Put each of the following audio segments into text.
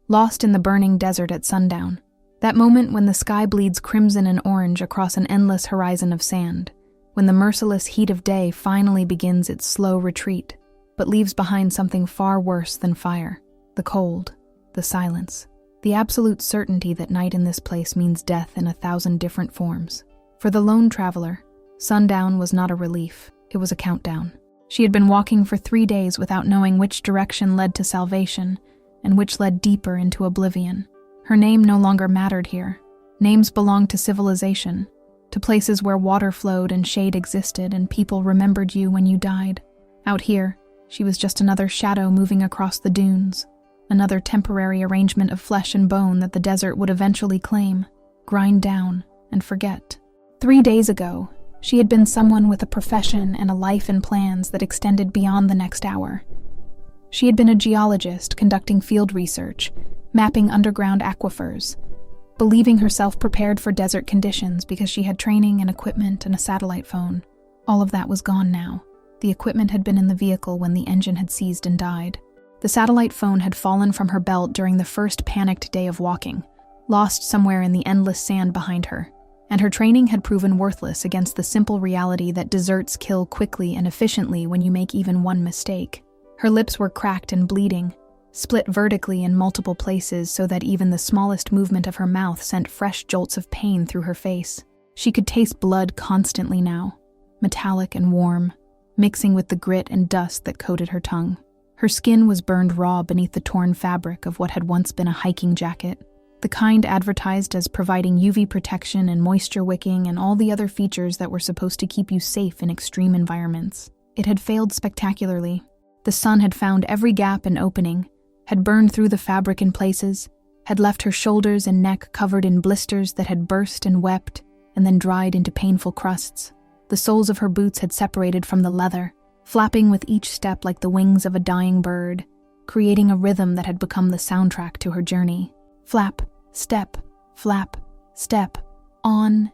lost in the burning desert at sundown. That moment when the sky bleeds crimson and orange across an endless horizon of sand, when the merciless heat of day finally begins its slow retreat, but leaves behind something far worse than fire: the cold, the silence, the absolute certainty that night in this place means death in 1,000 different forms. For the lone traveler, sundown was not a relief, it was a countdown. She had been walking for 3 days without knowing which direction led to salvation and which led deeper into oblivion. Her name no longer mattered here. Names belonged to civilization, to places where water flowed and shade existed and people remembered you when you died. Out here, she was just another shadow moving across the dunes, another temporary arrangement of flesh and bone that the desert would eventually claim, grind down, and forget. 3 days ago, she had been someone with a profession and a life and plans that extended beyond the next hour. She had been a geologist conducting field research, mapping underground aquifers, believing herself prepared for desert conditions because she had training and equipment and a satellite phone. All of that was gone now. The equipment had been in the vehicle when the engine had seized and died. The satellite phone had fallen from her belt during the first panicked day of walking, lost somewhere in the endless sand behind her. And her training had proven worthless against the simple reality that deserts kill quickly and efficiently when you make even one mistake. Her lips were cracked and bleeding, split vertically in multiple places so that even the smallest movement of her mouth sent fresh jolts of pain through her face. She could taste blood constantly now, metallic and warm, mixing with the grit and dust that coated her tongue. Her skin was burned raw beneath the torn fabric of what had once been a hiking jacket, the kind advertised as providing UV protection and moisture wicking and all the other features that were supposed to keep you safe in extreme environments. It had failed spectacularly. The sun had found every gap and opening, had burned through the fabric in places, had left her shoulders and neck covered in blisters that had burst and wept and then dried into painful crusts. The soles of her boots had separated from the leather, flapping with each step like the wings of a dying bird, creating a rhythm that had become the soundtrack to her journey. Flap, step, flap, step, on,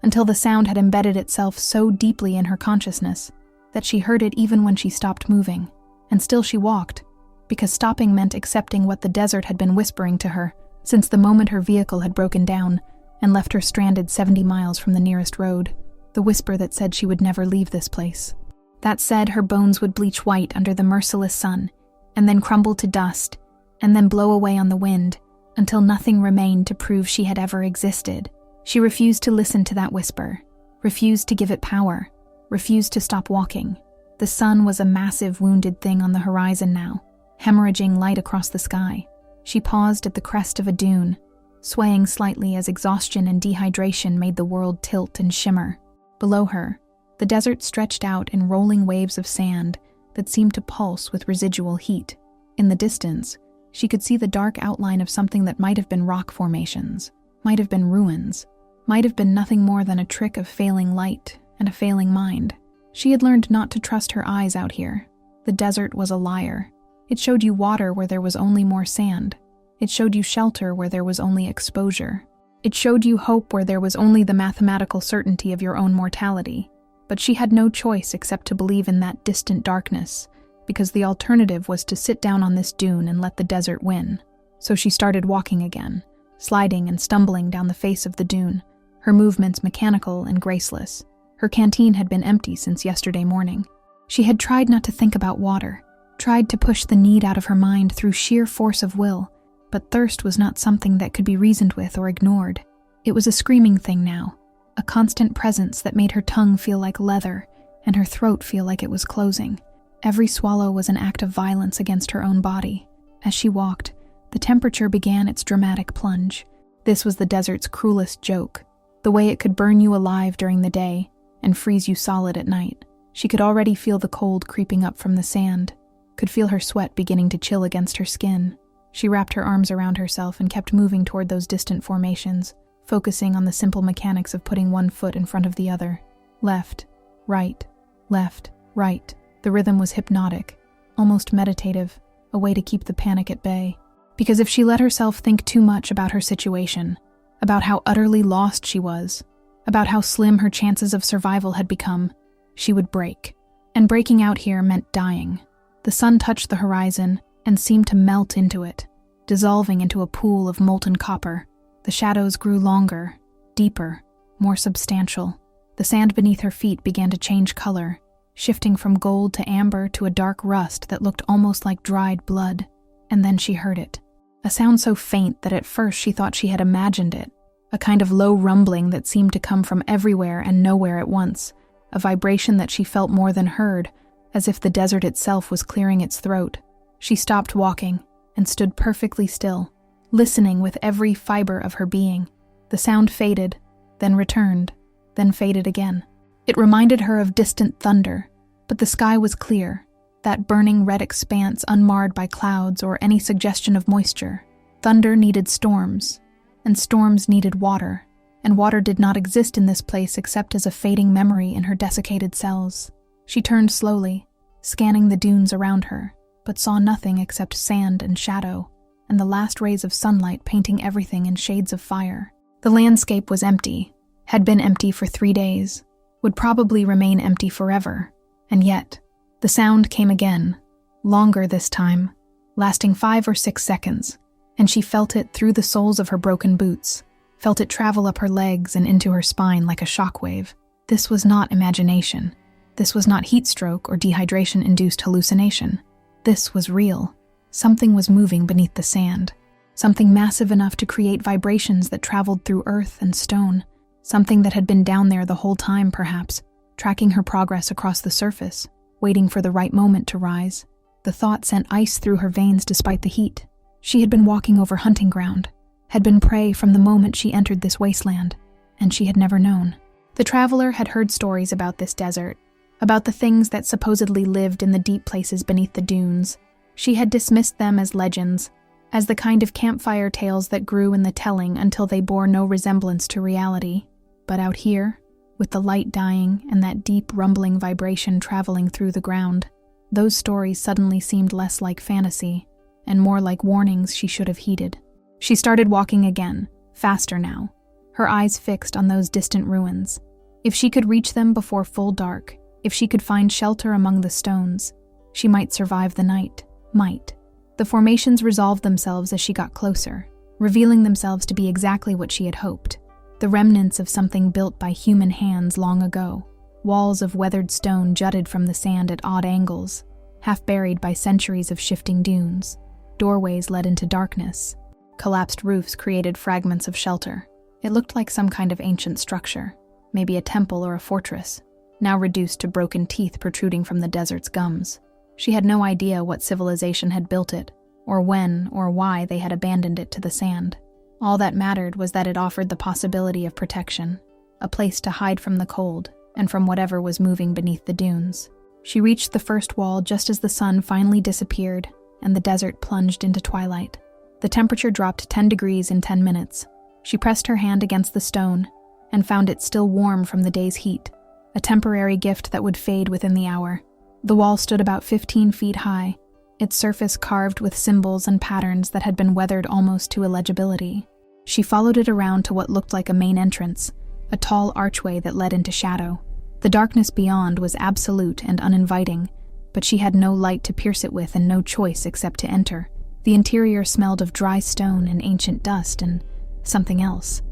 until the sound had embedded itself so deeply in her consciousness that she heard it even when she stopped moving. And still she walked, because stopping meant accepting what the desert had been whispering to her since the moment her vehicle had broken down and left her stranded 70 miles from the nearest road, the whisper that said she would never leave this place. That said, her bones would bleach white under the merciless sun, and then crumble to dust, and then blow away on the wind, until nothing remained to prove she had ever existed. She refused to listen to that whisper, refused to give it power, refused to stop walking. The sun was a massive wounded thing on the horizon now, hemorrhaging light across the sky. She paused at the crest of a dune, swaying slightly as exhaustion and dehydration made the world tilt and shimmer. Below her, the desert stretched out in rolling waves of sand that seemed to pulse with residual heat. In the distance, she could see the dark outline of something that might have been rock formations, might have been ruins, might have been nothing more than a trick of failing light and a failing mind. She had learned not to trust her eyes out here. The desert was a liar. It showed you water where there was only more sand. It showed you shelter where there was only exposure. It showed you hope where there was only the mathematical certainty of your own mortality. But she had no choice except to believe in that distant darkness, because the alternative was to sit down on this dune and let the desert win. So she started walking again, sliding and stumbling down the face of the dune, her movements mechanical and graceless. Her canteen had been empty since yesterday morning. She had tried not to think about water, tried to push the need out of her mind through sheer force of will, but thirst was not something that could be reasoned with or ignored. It was a screaming thing now, a constant presence that made her tongue feel like leather and her throat feel like it was closing. Every swallow was an act of violence against her own body. As she walked, the temperature began its dramatic plunge. This was the desert's cruelest joke, the way it could burn you alive during the day and freeze you solid at night. She could already feel the cold creeping up from the sand, could feel her sweat beginning to chill against her skin. She wrapped her arms around herself and kept moving toward those distant formations, focusing on the simple mechanics of putting one foot in front of the other. Left, right, left, right. The rhythm was hypnotic, almost meditative, a way to keep the panic at bay. Because if she let herself think too much about her situation, about how utterly lost she was, about how slim her chances of survival had become, she would break. And breaking out here meant dying. The sun touched the horizon and seemed to melt into it, dissolving into a pool of molten copper. The shadows grew longer, deeper, more substantial. The sand beneath her feet began to change color, shifting from gold to amber to a dark rust that looked almost like dried blood. And then she heard it. A sound so faint that at first she thought she had imagined it. A kind of low rumbling that seemed to come from everywhere and nowhere at once. A vibration that she felt more than heard, as if the desert itself was clearing its throat. She stopped walking and stood perfectly still, listening with every fiber of her being. The sound faded, then returned, then faded again. It reminded her of distant thunder, but the sky was clear, that burning red expanse unmarred by clouds or any suggestion of moisture. Thunder needed storms, and storms needed water, and water did not exist in this place except as a fading memory in her desiccated cells. She turned slowly, scanning the dunes around her, but saw nothing except sand and shadow, and the last rays of sunlight painting everything in shades of fire. The landscape was empty, had been empty for 3 days, would probably remain empty forever, and yet, the sound came again, longer this time, lasting 5 or 6 seconds, and she felt it through the soles of her broken boots, felt it travel up her legs and into her spine like a shockwave. This was not imagination. This was not heat stroke or dehydration-induced hallucination. This was real. Something was moving beneath the sand. Something massive enough to create vibrations that traveled through earth and stone. Something that had been down there the whole time, perhaps, tracking her progress across the surface, waiting for the right moment to rise. The thought sent ice through her veins despite the heat. She had been walking over hunting ground, had been prey from the moment she entered this wasteland, and she had never known. The traveler had heard stories about this desert, about the things that supposedly lived in the deep places beneath the dunes. She had dismissed them as legends, as the kind of campfire tales that grew in the telling until they bore no resemblance to reality. But out here, with the light dying and that deep rumbling vibration traveling through the ground, those stories suddenly seemed less like fantasy and more like warnings she should have heeded. She started walking again, faster now, her eyes fixed on those distant ruins. If she could reach them before full dark, if she could find shelter among the stones, she might survive the night. Might. The formations resolved themselves as she got closer, revealing themselves to be exactly what she had hoped. The remnants of something built by human hands long ago. Walls of weathered stone jutted from the sand at odd angles, half buried by centuries of shifting dunes. Doorways led into darkness. Collapsed roofs created fragments of shelter. It looked like some kind of ancient structure, maybe a temple or a fortress, now reduced to broken teeth protruding from the desert's gums. She had no idea what civilization had built it, or when or why they had abandoned it to the sand. All that mattered was that it offered the possibility of protection, a place to hide from the cold and from whatever was moving beneath the dunes. She reached the first wall just as the sun finally disappeared and the desert plunged into twilight. The temperature dropped 10 degrees in 10 minutes. She pressed her hand against the stone and found it still warm from the day's heat, a temporary gift that would fade within the hour. The wall stood about 15 feet high, its surface carved with symbols and patterns that had been weathered almost to illegibility. She followed it around to what looked like a main entrance, a tall archway that led into shadow. The darkness beyond was absolute and uninviting, but she had no light to pierce it with and no choice except to enter. The interior smelled of dry stone and ancient dust and something else.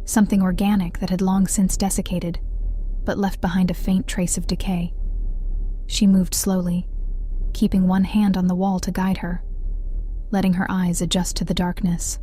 Something organic that had long since desiccated, but left behind a faint trace of decay. She moved slowly, keeping one hand on the wall to guide her, letting her eyes adjust to the darkness.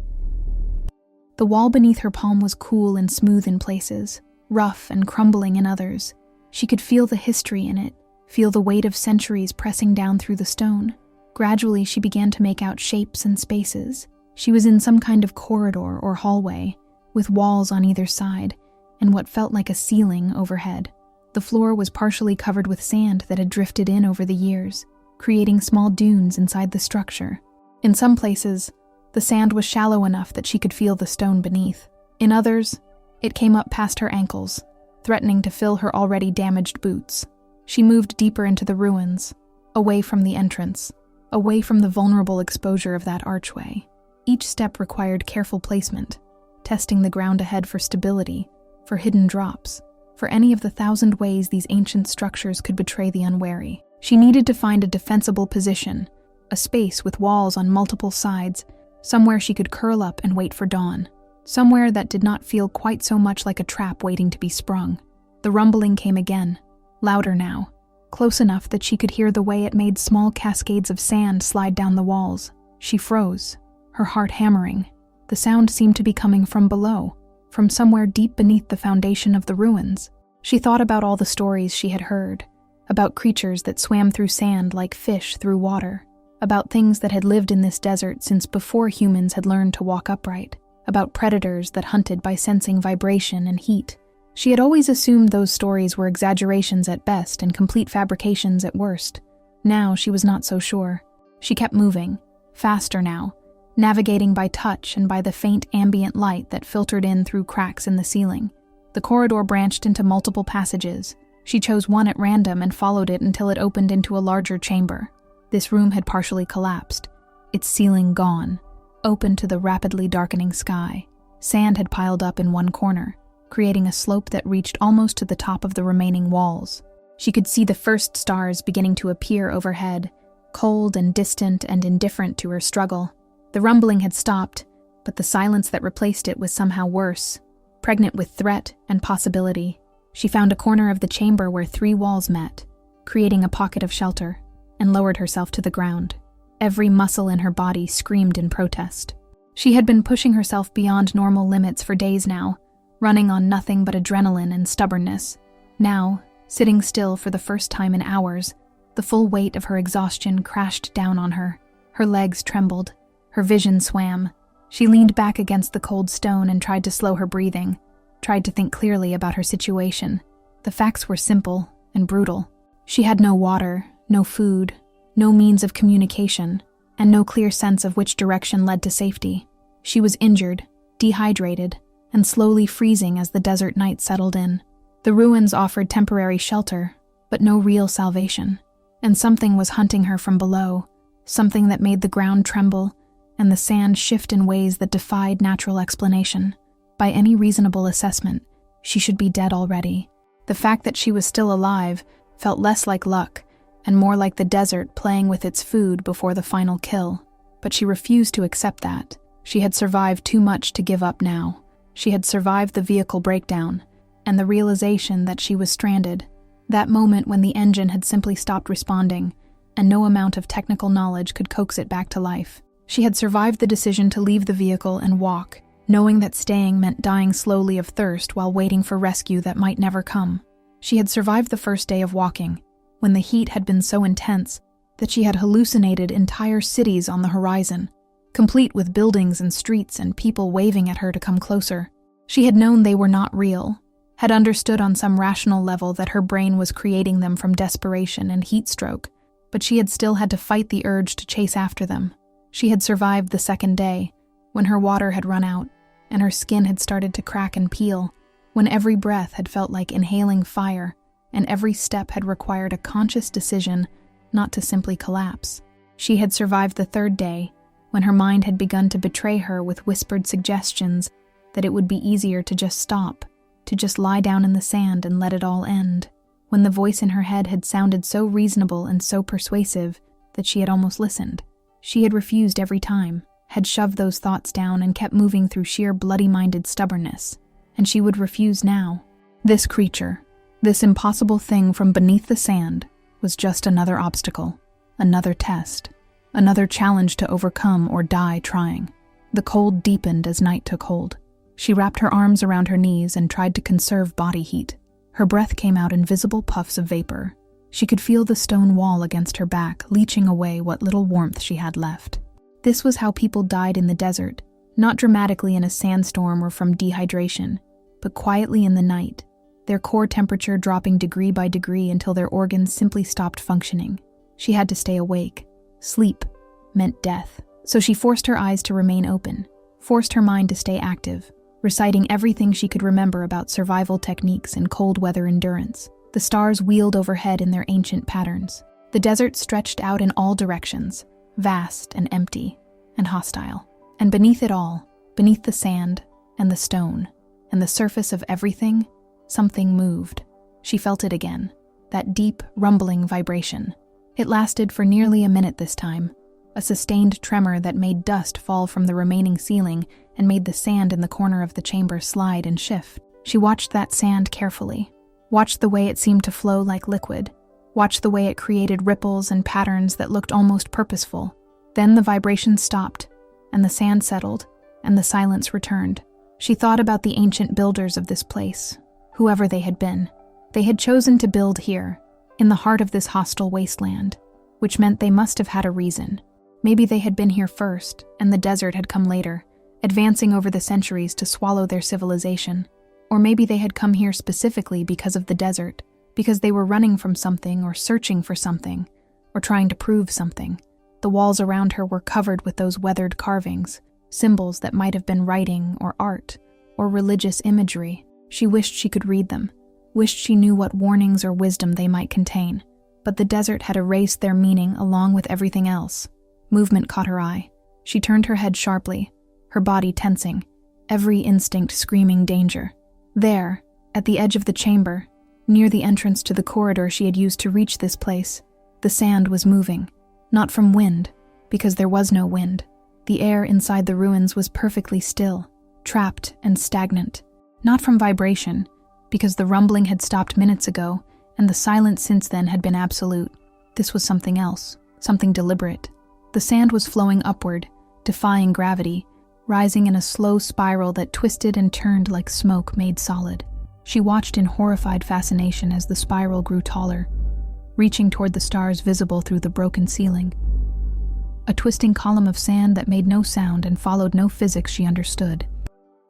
The wall beneath her palm was cool and smooth in places, rough and crumbling in others. She could feel the history in it, feel the weight of centuries pressing down through the stone. Gradually, she began to make out shapes and spaces. She was in some kind of corridor or hallway, with walls on either side, and what felt like a ceiling overhead. The floor was partially covered with sand that had drifted in over the years, creating small dunes inside the structure. In some places, the sand was shallow enough that she could feel the stone beneath. In others, it came up past her ankles, threatening to fill her already damaged boots. She moved deeper into the ruins, away from the entrance, away from the vulnerable exposure of that archway. Each step required careful placement, testing the ground ahead for stability, for hidden drops, for any of the 1,000 ways these ancient structures could betray the unwary. She needed to find a defensible position, a space with walls on multiple sides somewhere she could curl up and wait for dawn, somewhere that did not feel quite so much like a trap waiting to be sprung. The rumbling came again, louder now, close enough that she could hear the way it made small cascades of sand slide down the walls. She froze, her heart hammering. The sound seemed to be coming from below, from somewhere deep beneath the foundation of the ruins. She thought about all the stories she had heard, about creatures that swam through sand like fish through water, about things that had lived in this desert since before humans had learned to walk upright, about predators that hunted by sensing vibration and heat. She had always assumed those stories were exaggerations at best and complete fabrications at worst. Now she was not so sure. She kept moving, faster now, navigating by touch and by the faint ambient light that filtered in through cracks in the ceiling. The corridor branched into multiple passages. She chose one at random and followed it until it opened into a larger chamber. This room had partially collapsed, its ceiling gone, open to the rapidly darkening sky. Sand had piled up in one corner, creating a slope that reached almost to the top of the remaining walls. She could see the first stars beginning to appear overhead, cold and distant and indifferent to her struggle. The rumbling had stopped, but the silence that replaced it was somehow worse, pregnant with threat and possibility. She found a corner of the chamber where 3 walls met, creating a pocket of shelter, and lowered herself to the ground. Every muscle in her body screamed in protest. She had been pushing herself beyond normal limits for days now, running on nothing but adrenaline and stubbornness. Now, sitting still for the first time in hours, the full weight of her exhaustion crashed down on her. Her legs trembled, her vision swam. She leaned back against the cold stone and tried to slow her breathing, tried to think clearly about her situation. The facts were simple and brutal. She had no water, no food, no means of communication, and no clear sense of which direction led to safety. She was injured, dehydrated, and slowly freezing as the desert night settled in. The ruins offered temporary shelter, but no real salvation. And something was hunting her from below, something that made the ground tremble and the sand shift in ways that defied natural explanation. By any reasonable assessment, she should be dead already. The fact that she was still alive felt less like luck and more like the desert playing with its food before the final kill. But she refused to accept that. She had survived too much to give up now. She had survived the vehicle breakdown and the realization that she was stranded, that moment when the engine had simply stopped responding and no amount of technical knowledge could coax it back to life. She had survived the decision to leave the vehicle and walk, knowing that staying meant dying slowly of thirst while waiting for rescue that might never come. She had survived the first day of walking, when the heat had been so intense that she had hallucinated entire cities on the horizon, complete with buildings and streets and people waving at her to come closer. She had known they were not real, had understood on some rational level that her brain was creating them from desperation and heat stroke, but she had still had to fight the urge to chase after them. She had survived the second day, when her water had run out and her skin had started to crack and peel, when every breath had felt like inhaling fire and every step had required a conscious decision not to simply collapse. She had survived the third day, when her mind had begun to betray her with whispered suggestions that it would be easier to just stop, to just lie down in the sand and let it all end, when the voice in her head had sounded so reasonable and so persuasive that she had almost listened. She had refused every time, had shoved those thoughts down and kept moving through sheer bloody-minded stubbornness, and she would refuse now. This creature, this impossible thing from beneath the sand, was just another obstacle, another test, another challenge to overcome or die trying. The cold deepened as night took hold. She wrapped her arms around her knees and tried to conserve body heat. Her breath came out in visible puffs of vapor. She could feel the stone wall against her back leaching away what little warmth she had left. This was how people died in the desert, not dramatically in a sandstorm or from dehydration, but quietly in the night, their core temperature dropping degree by degree until their organs simply stopped functioning. She had to stay awake. Sleep meant death. So she forced her eyes to remain open, forced her mind to stay active, reciting everything she could remember about survival techniques and cold weather endurance. The stars wheeled overhead in their ancient patterns. The desert stretched out in all directions, vast and empty and hostile. And beneath it all, beneath the sand and the stone and the surface of everything, something moved. She felt it again, that deep, rumbling vibration. It lasted for nearly a minute this time, a sustained tremor that made dust fall from the remaining ceiling and made the sand in the corner of the chamber slide and shift. She watched that sand carefully, watched the way it seemed to flow like liquid, watched the way it created ripples and patterns that looked almost purposeful. Then the vibration stopped, and the sand settled, and the silence returned. She thought about the ancient builders of this place, whoever they had been. They had chosen to build here, in the heart of this hostile wasteland, which meant they must have had a reason. Maybe they had been here first, and the desert had come later, advancing over the centuries to swallow their civilization. Or maybe they had come here specifically because of the desert, because they were running from something or searching for something, or trying to prove something. The walls around her were covered with those weathered carvings, symbols that might have been writing or art, or religious imagery. She wished she could read them, wished she knew what warnings or wisdom they might contain. But the desert had erased their meaning along with everything else. Movement caught her eye. She turned her head sharply, her body tensing, every instinct screaming danger. There, at the edge of the chamber, near the entrance to the corridor she had used to reach this place, the sand was moving. Not from wind, because there was no wind. The air inside the ruins was perfectly still, trapped and stagnant. Not from vibration, because the rumbling had stopped minutes ago, and the silence since then had been absolute. This was something else, something deliberate. The sand was flowing upward, defying gravity, rising in a slow spiral that twisted and turned like smoke made solid. She watched in horrified fascination as the spiral grew taller, reaching toward the stars visible through the broken ceiling. A twisting column of sand that made no sound and followed no physics she understood.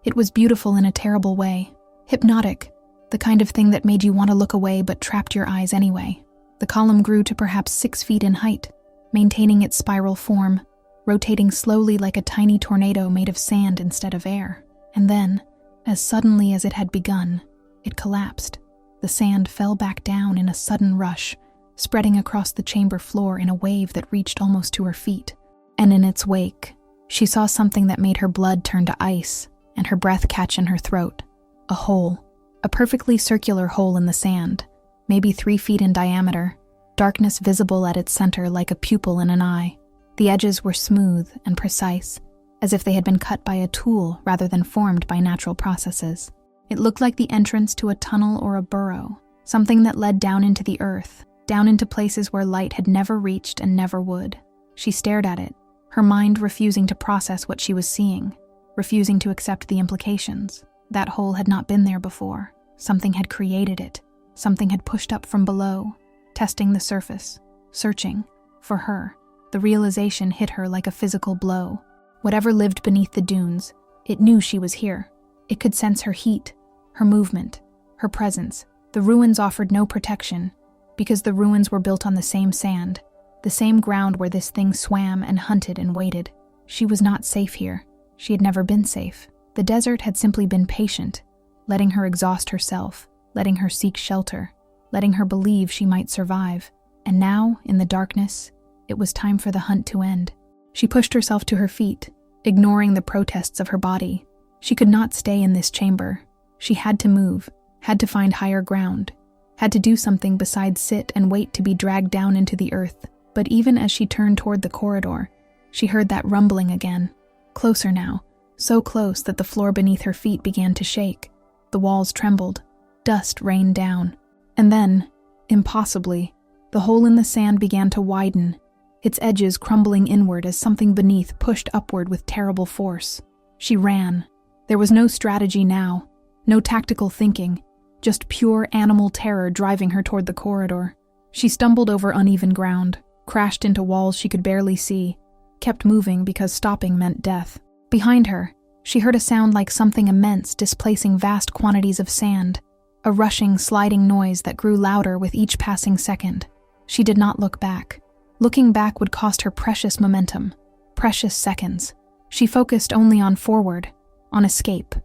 It was beautiful in a terrible way, hypnotic, the kind of thing that made you want to look away but trapped your eyes anyway. The column grew to perhaps 6 feet in height, maintaining its spiral form, rotating slowly like a tiny tornado made of sand instead of air. And then, as suddenly as it had begun, it collapsed. The sand fell back down in a sudden rush, spreading across the chamber floor in a wave that reached almost to her feet. And in its wake, she saw something that made her blood turn to ice and her breath catch in her throat. A hole. A perfectly circular hole in the sand, maybe 3 feet in diameter, darkness visible at its center like a pupil in an eye. The edges were smooth and precise, as if they had been cut by a tool rather than formed by natural processes. It looked like the entrance to a tunnel or a burrow, something that led down into the earth, down into places where light had never reached and never would. She stared at it, her mind refusing to process what she was seeing, refusing to accept the implications. That hole had not been there before. Something had created it. Something had pushed up from below, testing the surface, searching for her. The realization hit her like a physical blow. Whatever lived beneath the dunes, it knew she was here. It could sense her heat, her movement, her presence. The ruins offered no protection, because the ruins were built on the same sand, the same ground where this thing swam and hunted and waited. She was not safe here. She had never been safe. The desert had simply been patient, letting her exhaust herself, letting her seek shelter, letting her believe she might survive. And now, in the darkness, it was time for the hunt to end. She pushed herself to her feet, ignoring the protests of her body. She could not stay in this chamber. She had to move, had to find higher ground, had to do something besides sit and wait to be dragged down into the earth. But even as she turned toward the corridor, she heard that rumbling again. Closer now, so close that the floor beneath her feet began to shake. The walls trembled. Dust rained down. And then, impossibly, the hole in the sand began to widen, its edges crumbling inward as something beneath pushed upward with terrible force. She ran. There was no strategy now, no tactical thinking, just pure animal terror driving her toward the corridor. She stumbled over uneven ground, crashed into walls she could barely see, kept moving because stopping meant death. Behind her, she heard a sound like something immense displacing vast quantities of sand, a rushing, sliding noise that grew louder with each passing second. She did not look back. Looking back would cost her precious momentum, precious seconds. She focused only on forward, on escape,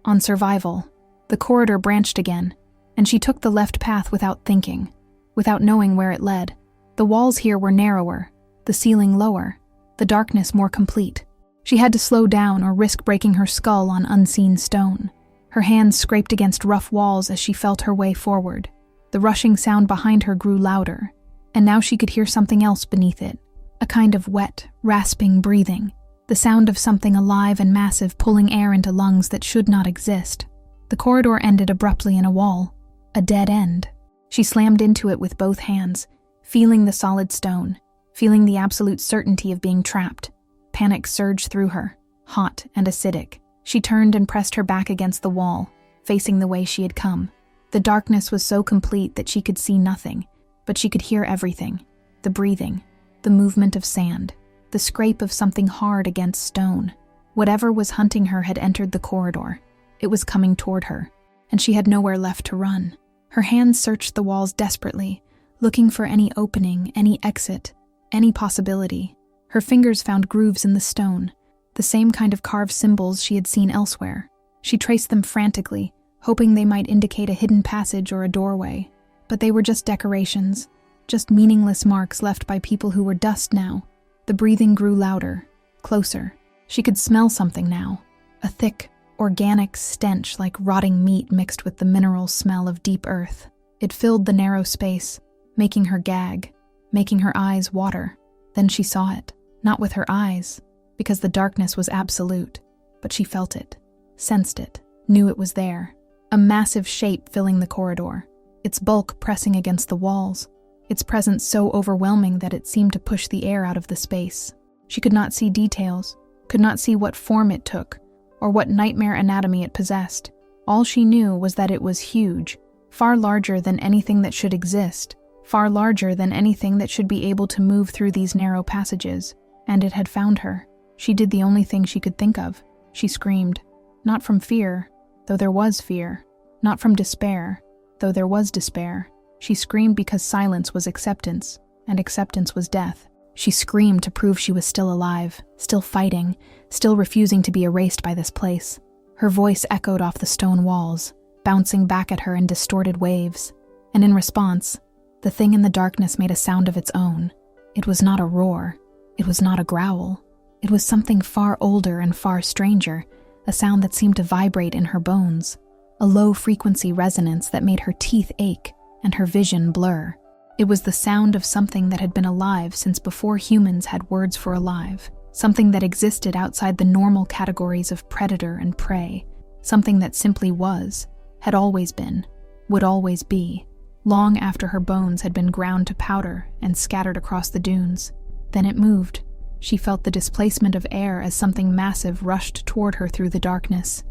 on survival. The corridor branched again, and she took the left path without thinking, without knowing where it led. The walls here were narrower, the ceiling lower, the darkness more complete. She had to slow down or risk breaking her skull on unseen stone. Her hands scraped against rough walls as she felt her way forward. The rushing sound behind her grew louder, and now she could hear something else beneath it, a kind of wet, rasping breathing, the sound of something alive and massive pulling air into lungs that should not exist. The corridor ended abruptly in a wall, a dead end. She slammed into it with both hands, feeling the solid stone, feeling the absolute certainty of being trapped. Panic surged through her, hot and acidic. She turned and pressed her back against the wall, facing the way she had come. The darkness was so complete that she could see nothing, but she could hear everything. The breathing, the movement of sand, the scrape of something hard against stone. Whatever was hunting her had entered the corridor. It was coming toward her, and she had nowhere left to run. Her hands searched the walls desperately, looking for any opening, any exit, any possibility. Her fingers found grooves in the stone, the same kind of carved symbols she had seen elsewhere. She traced them frantically, hoping they might indicate a hidden passage or a doorway. But they were just decorations, just meaningless marks left by people who were dust now. The breathing grew louder, closer. She could smell something now, a thick, organic stench like rotting meat mixed with the mineral smell of deep earth. It filled the narrow space, making her gag, making her eyes water. Then she saw it, not with her eyes, because the darkness was absolute, but she felt it, sensed it, knew it was there. A massive shape filling the corridor, its bulk pressing against the walls, its presence so overwhelming that it seemed to push the air out of the space. She could not see details, could not see what form it took, or what nightmare anatomy it possessed. All she knew was that it was huge, far larger than anything that should exist, far larger than anything that should be able to move through these narrow passages, and it had found her. She did the only thing she could think of. She screamed, not from fear, though there was fear, not from despair, though there was despair. She screamed because silence was acceptance, and acceptance was death. She screamed to prove she was still alive, still fighting, still refusing to be erased by this place. Her voice echoed off the stone walls, bouncing back at her in distorted waves, and in response, the thing in the darkness made a sound of its own. It was not a roar, it was not a growl. It was something far older and far stranger, a sound that seemed to vibrate in her bones, a low-frequency resonance that made her teeth ache and her vision blur. It was the sound of something that had been alive since before humans had words for alive, something that existed outside the normal categories of predator and prey, something that simply was, had always been, would always be, long after her bones had been ground to powder and scattered across the dunes. Then it moved. She felt the displacement of air as something massive rushed toward her through the darkness.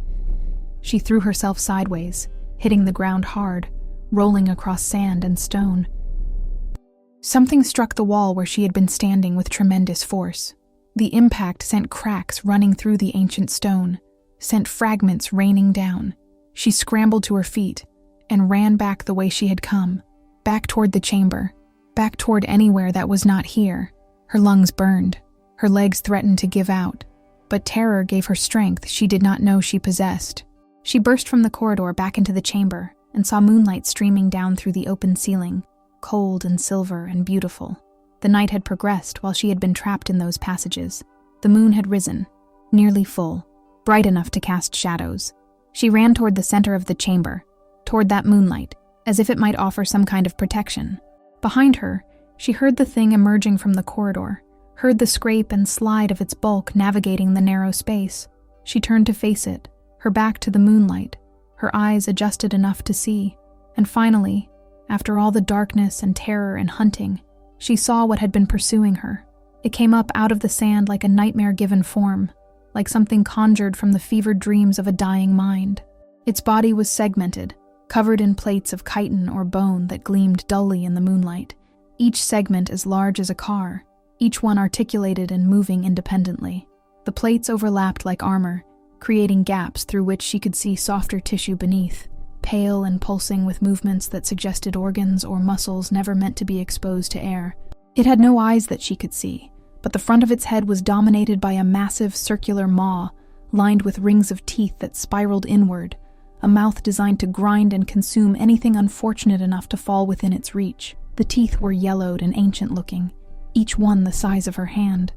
She threw herself sideways, hitting the ground hard, rolling across sand and stone. Something struck the wall where she had been standing with tremendous force. The impact sent cracks running through the ancient stone, sent fragments raining down. She scrambled to her feet and ran back the way she had come, back toward the chamber, back toward anywhere that was not here. Her lungs burned. Her legs threatened to give out, but terror gave her strength she did not know she possessed. She burst from the corridor back into the chamber and saw moonlight streaming down through the open ceiling, cold and silver and beautiful. The night had progressed while she had been trapped in those passages. The moon had risen, nearly full, bright enough to cast shadows. She ran toward the center of the chamber, toward that moonlight, as if it might offer some kind of protection. Behind her, she heard the thing emerging from the corridor, heard the scrape and slide of its bulk navigating the narrow space. She turned to face it, her back to the moonlight, her eyes adjusted enough to see. And finally, after all the darkness and terror and hunting, she saw what had been pursuing her. It came up out of the sand like a nightmare-given form, like something conjured from the fevered dreams of a dying mind. Its body was segmented, covered in plates of chitin or bone that gleamed dully in the moonlight, each segment as large as a car, each one articulated and moving independently. The plates overlapped like armor, creating gaps through which she could see softer tissue beneath, pale and pulsing with movements that suggested organs or muscles never meant to be exposed to air. It had no eyes that she could see, but the front of its head was dominated by a massive circular maw, lined with rings of teeth that spiraled inward, a mouth designed to grind and consume anything unfortunate enough to fall within its reach. The teeth were yellowed and ancient-looking, each one the size of her hand,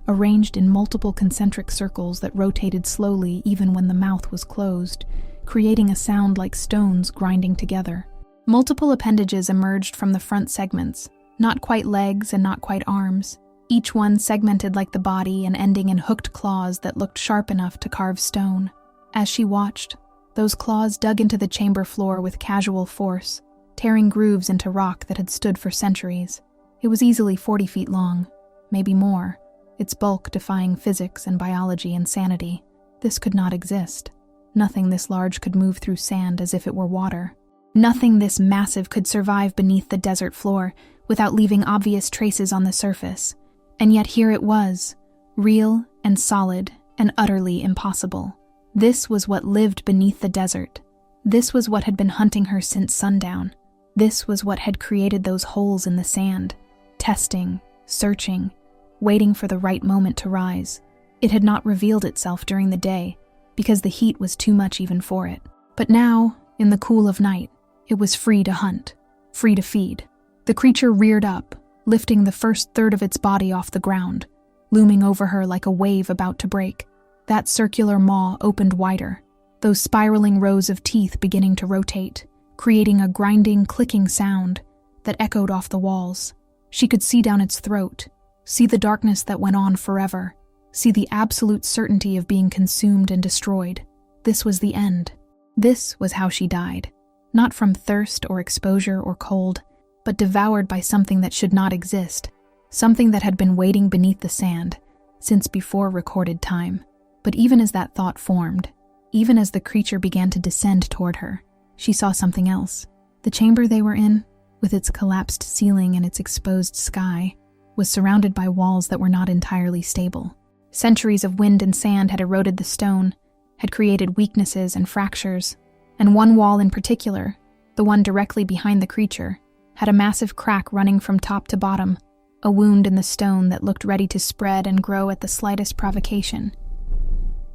arranged in multiple concentric circles that rotated slowly even when the mouth was closed, creating a sound like stones grinding together. Multiple appendages emerged from the front segments, not quite legs and not quite arms. each one segmented like the body and ending in hooked claws that looked sharp enough to carve stone. As she watched, those claws dug into the chamber floor with casual force, tearing grooves into rock that had stood for centuries. It was easily 40 feet long, maybe more, its bulk defying physics and biology and sanity. This could not exist. Nothing this large could move through sand as if it were water. Nothing this massive could survive beneath the desert floor without leaving obvious traces on the surface. And yet here it was, real and solid and utterly impossible. This was what lived beneath the desert. This was what had been hunting her since sundown. This was what had created those holes in the sand, testing, searching, waiting for the right moment to rise. It had not revealed itself during the day, because the heat was too much even for it. But now, in the cool of night, it was free to hunt, free to feed. The creature reared up, lifting the first third of its body off the ground, looming over her like a wave about to break. That circular maw opened wider, those spiraling rows of teeth beginning to rotate, creating a grinding, clicking sound that echoed off the walls. She could see down its throat, see the darkness that went on forever, see the absolute certainty of being consumed and destroyed. This was the end. This was how she died. Not from thirst or exposure or cold, but devoured by something that should not exist, something that had been waiting beneath the sand since before recorded time. But even as that thought formed, even as the creature began to descend toward her, she saw something else. The chamber they were in, with its collapsed ceiling and its exposed sky, was surrounded by walls that were not entirely stable. Centuries of wind and sand had eroded the stone, had created weaknesses and fractures, and one wall in particular, the one directly behind the creature, had a massive crack running from top to bottom, a wound in the stone that looked ready to spread and grow at the slightest provocation.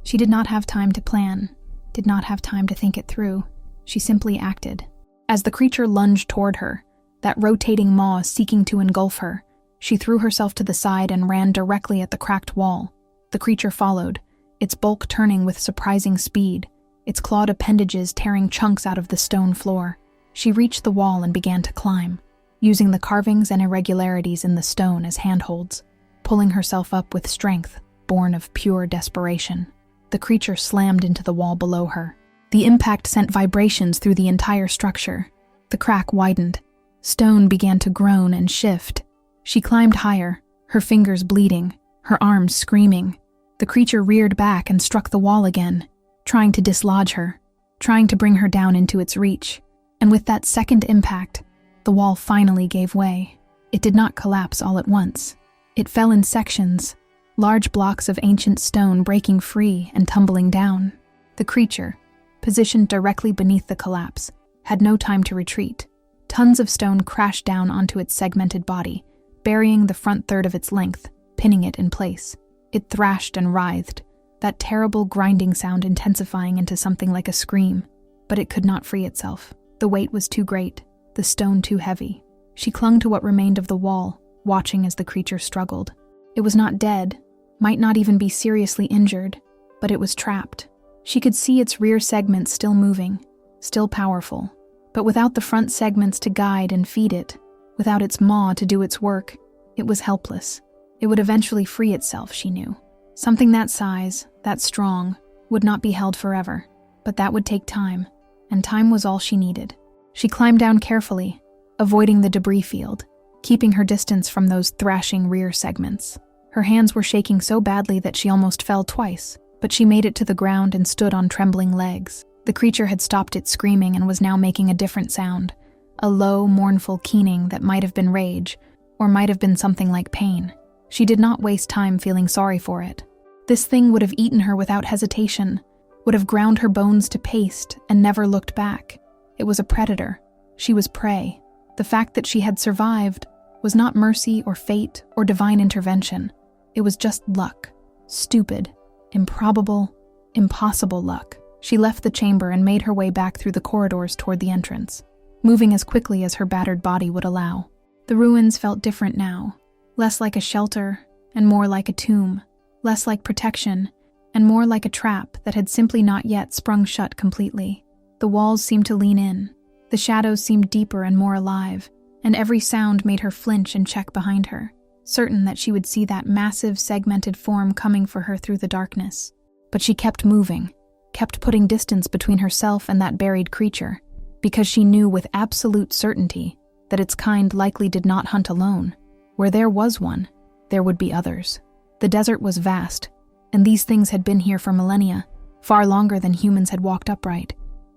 She did not have time to plan, did not have time to think it through. She simply acted. As the creature lunged toward her, that rotating maw seeking to engulf her, she threw herself to the side and ran directly at the cracked wall. The creature followed, its bulk turning with surprising speed, its clawed appendages tearing chunks out of the stone floor. She reached the wall and began to climb, using the carvings and irregularities in the stone as handholds, pulling herself up with strength, born of pure desperation. The creature slammed into the wall below her. The impact sent vibrations through the entire structure. The crack widened. Stone began to groan and shift. She climbed higher, her fingers bleeding, her arms screaming. The creature reared back and struck the wall again, trying to dislodge her, trying to bring her down into its reach. And with that second impact, the wall finally gave way. It did not collapse all at once. It fell in sections, large blocks of ancient stone breaking free and tumbling down. The creature, positioned directly beneath the collapse, had no time to retreat. Tons of stone crashed down onto its segmented body, burying the front third of its length, pinning it in place. It thrashed and writhed, that terrible grinding sound intensifying into something like a scream, but it could not free itself. The weight was too great, the stone too heavy. She clung to what remained of the wall, watching as the creature struggled. It was not dead, might not even be seriously injured, but it was trapped. She could see its rear segments still moving, still powerful, but without the front segments to guide and feed it, without its maw to do its work, it was helpless. It would eventually free itself, she knew. Something that size, that strong, would not be held forever, but that would take time, and time was all she needed. She climbed down carefully, avoiding the debris field, keeping her distance from those thrashing rear segments. Her hands were shaking so badly that she almost fell twice, but she made it to the ground and stood on trembling legs. The creature had stopped its screaming and was now making a different sound, a low, mournful keening that might have been rage, or might have been something like pain. She did not waste time feeling sorry for it. This thing would have eaten her without hesitation, would have ground her bones to paste and never looked back. It was a predator. She was prey. The fact that she had survived was not mercy or fate or divine intervention. It was just luck. Stupid, improbable, impossible luck. She left the chamber and made her way back through the corridors toward the entrance, moving as quickly as her battered body would allow. The ruins felt different now, less like a shelter and more like a tomb, less like protection and more like a trap that had simply not yet sprung shut completely. The walls seemed to lean in, the shadows seemed deeper and more alive, and every sound made her flinch and check behind her. certain that she would see that massive, segmented form coming for her through the darkness. But she kept moving, kept putting distance between herself and that buried creature, because she knew with absolute certainty that its kind likely did not hunt alone. Where there was one, there would be others. The desert was vast, and these things had been here for millennia, far longer than humans had walked upright,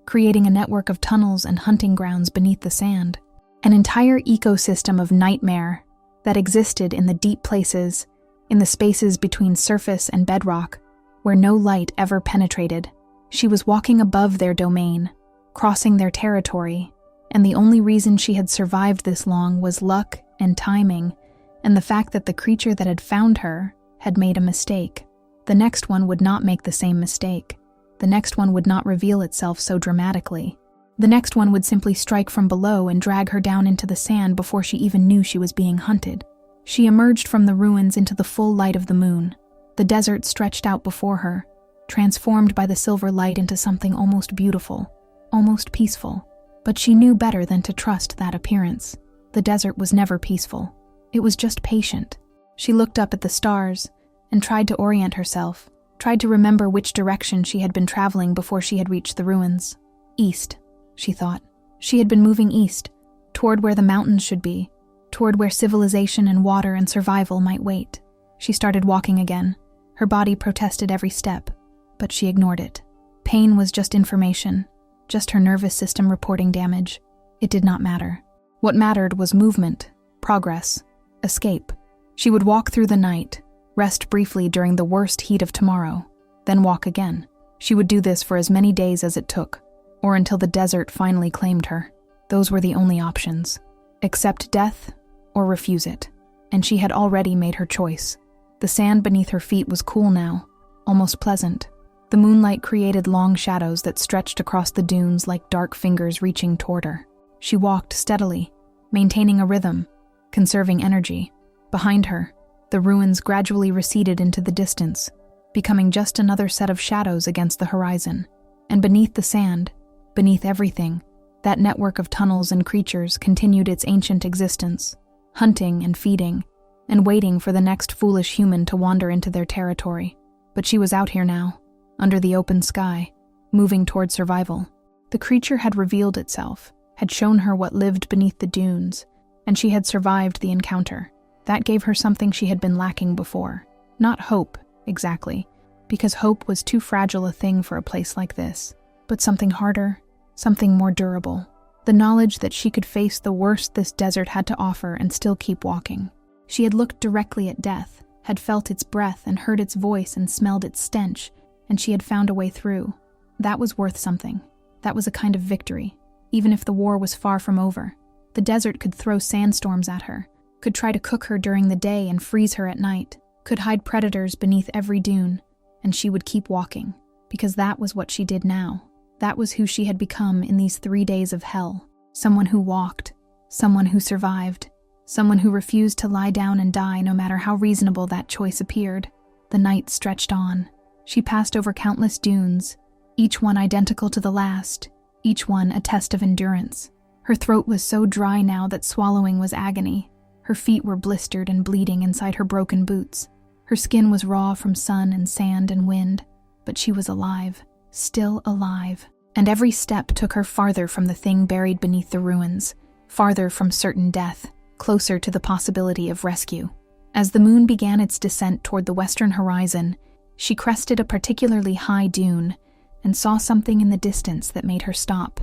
creating a network of tunnels and hunting grounds beneath the sand. An entire ecosystem of nightmare that existed in the deep places, in the spaces between surface and bedrock, where no light ever penetrated. She was walking above their domain, crossing their territory, and the only reason she had survived this long was luck and timing, and the fact that the creature that had found her had made a mistake. The next one would not make the same mistake. The next one would not reveal itself so dramatically. The next one would simply strike from below and drag her down into the sand before she even knew she was being hunted. She emerged from the ruins into the full light of the moon. The desert stretched out before her, transformed by the silver light into something almost beautiful, almost peaceful. But she knew better than to trust that appearance. The desert was never peaceful. It was just patient. She looked up at the stars and tried to orient herself, tried to remember which direction she had been traveling before she had reached the ruins. East, she thought. She had been moving east, toward where the mountains should be, toward where civilization and water and survival might wait. She started walking again. Her body protested every step, but she ignored it. Pain was just information, just her nervous system reporting damage. It did not matter. What mattered was movement, progress, escape. She would walk through the night, rest briefly during the worst heat of tomorrow, then walk again. She would do this for as many days as it took, or until the desert finally claimed her. Those were the only options. Accept death or refuse it. And she had already made her choice. The sand beneath her feet was cool now, almost pleasant. The moonlight created long shadows that stretched across the dunes like dark fingers reaching toward her. She walked steadily, maintaining a rhythm, conserving energy. Behind her, the ruins gradually receded into the distance, becoming just another set of shadows against the horizon. And beneath the sand, beneath everything, that network of tunnels and creatures continued its ancient existence, hunting and feeding, and waiting for the next foolish human to wander into their territory. But she was out here now, under the open sky, moving toward survival. The creature had revealed itself, had shown her what lived beneath the dunes, and she had survived the encounter. That gave her something she had been lacking before. Not hope, exactly, because hope was too fragile a thing for a place like this, but something harder, something more durable. The knowledge that she could face the worst this desert had to offer and still keep walking. She had looked directly at death, had felt its breath and heard its voice and smelled its stench, and she had found a way through. That was worth something. That was a kind of victory, even if the war was far from over. The desert could throw sandstorms at her, could try to cook her during the day and freeze her at night, could hide predators beneath every dune, and she would keep walking, because that was what she did now. That was who she had become in these 3 days of hell. Someone who walked, someone who survived, someone who refused to lie down and die no matter how reasonable that choice appeared. The night stretched on. She passed over countless dunes, each one identical to the last, each one a test of endurance. Her throat was so dry now that swallowing was agony. Her feet were blistered and bleeding inside her broken boots. Her skin was raw from sun and sand and wind, but she was alive, still alive. And every step took her farther from the thing buried beneath the ruins, farther from certain death, closer to the possibility of rescue. As the moon began its descent toward the western horizon, she crested a particularly high dune and saw something in the distance that made her stop.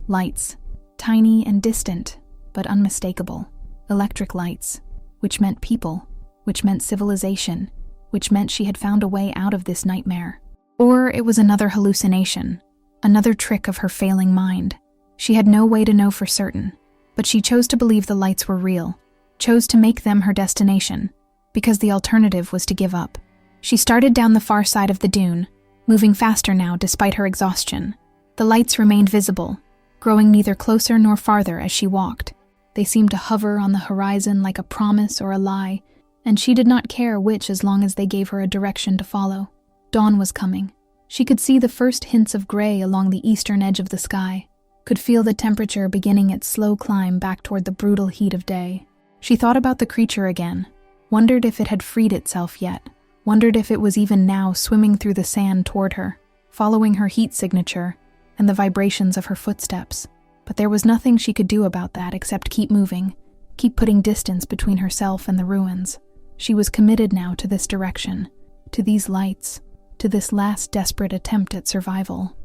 Lights, tiny and distant, but unmistakable. Electric lights, which meant people, which meant civilization, which meant she had found a way out of this nightmare. Or it was another hallucination, another trick of her failing mind. She had no way to know for certain, but she chose to believe the lights were real, chose to make them her destination, because the alternative was to give up. She started down the far side of the dune, moving faster now despite her exhaustion. The lights remained visible, growing neither closer nor farther as she walked. They seemed to hover on the horizon like a promise or a lie, and she did not care which as long as they gave her a direction to follow. Dawn was coming. She could see the first hints of gray along the eastern edge of the sky, could feel the temperature beginning its slow climb back toward the brutal heat of day. She thought about the creature again, wondered if it had freed itself yet, wondered if it was even now swimming through the sand toward her, following her heat signature and the vibrations of her footsteps. But there was nothing she could do about that except keep moving, keep putting distance between herself and the ruins. She was committed now to this direction, to these lights, to this last desperate attempt at survival.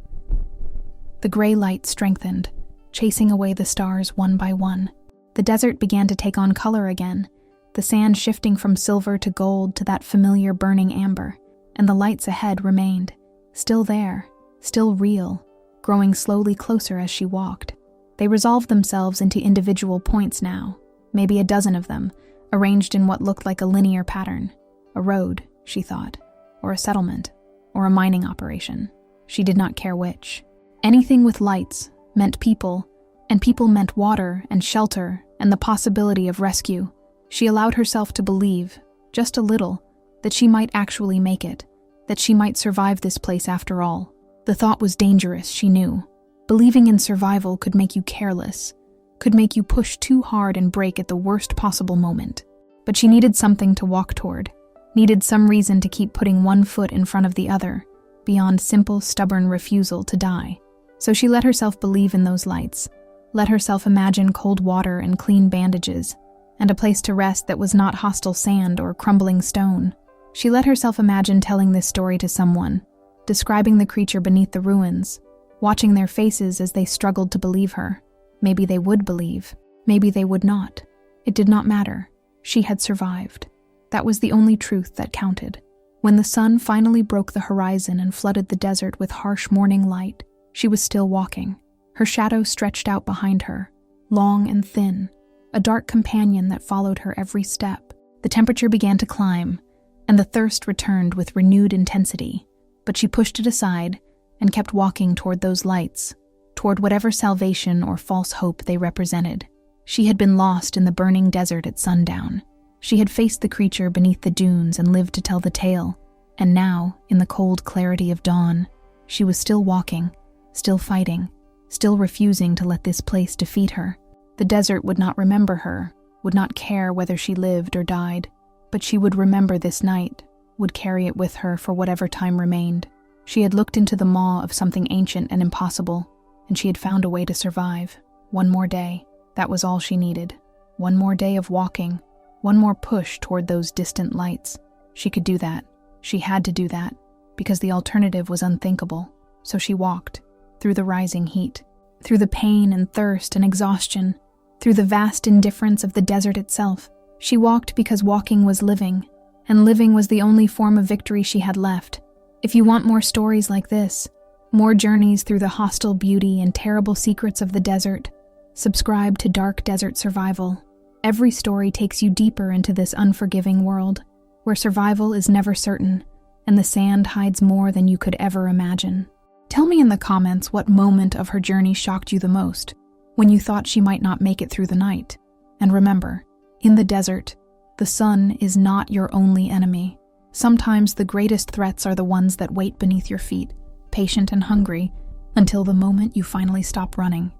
The gray light strengthened, chasing away the stars one by one. The desert began to take on color again, the sand shifting from silver to gold to that familiar burning amber, and the lights ahead remained, still there, still real, growing slowly closer as she walked. They resolved themselves into individual points now, maybe a dozen of them, arranged in what looked like a linear pattern. A road, she thought, or a settlement, or a mining operation. She did not care which. Anything with lights meant people, and people meant water and shelter and the possibility of rescue. She allowed herself to believe, just a little, that she might actually make it, that she might survive this place after all. The thought was dangerous, she knew. Believing in survival could make you careless, could make you push too hard and break at the worst possible moment. But she needed something to walk toward, needed some reason to keep putting one foot in front of the other, beyond simple, stubborn refusal to die. So she let herself believe in those lights, let herself imagine cold water and clean bandages, and a place to rest that was not hostile sand or crumbling stone. She let herself imagine telling this story to someone, describing the creature beneath the ruins, watching their faces as they struggled to believe her. Maybe they would believe, maybe they would not. It did not matter. She had survived. That was the only truth that counted. When the sun finally broke the horizon and flooded the desert with harsh morning light, she was still walking. Her shadow stretched out behind her, long and thin, a dark companion that followed her every step. The temperature began to climb, and the thirst returned with renewed intensity, but she pushed it aside and kept walking toward those lights, toward whatever salvation or false hope they represented. She had been lost in the burning desert at sundown. She had faced the creature beneath the dunes and lived to tell the tale, and now, in the cold clarity of dawn, she was still walking, still fighting, still refusing to let this place defeat her. The desert would not remember her, would not care whether she lived or died, but she would remember this night, would carry it with her for whatever time remained. She had looked into the maw of something ancient and impossible, and she had found a way to survive. One more day, that was all she needed. One more day of walking, one more push toward those distant lights. She could do that. She had to do that, because the alternative was unthinkable. So she walked, through the rising heat, through the pain and thirst and exhaustion, through the vast indifference of the desert itself. She walked because walking was living, and living was the only form of victory she had left. If you want more stories like this, more journeys through the hostile beauty and terrible secrets of the desert, subscribe to Dark Desert Survival. Every story takes you deeper into this unforgiving world, where survival is never certain, and the sand hides more than you could ever imagine. Tell me in the comments what moment of her journey shocked you the most, when you thought she might not make it through the night. And remember, in the desert, the sun is not your only enemy. Sometimes the greatest threats are the ones that wait beneath your feet, patient and hungry, until the moment you finally stop running.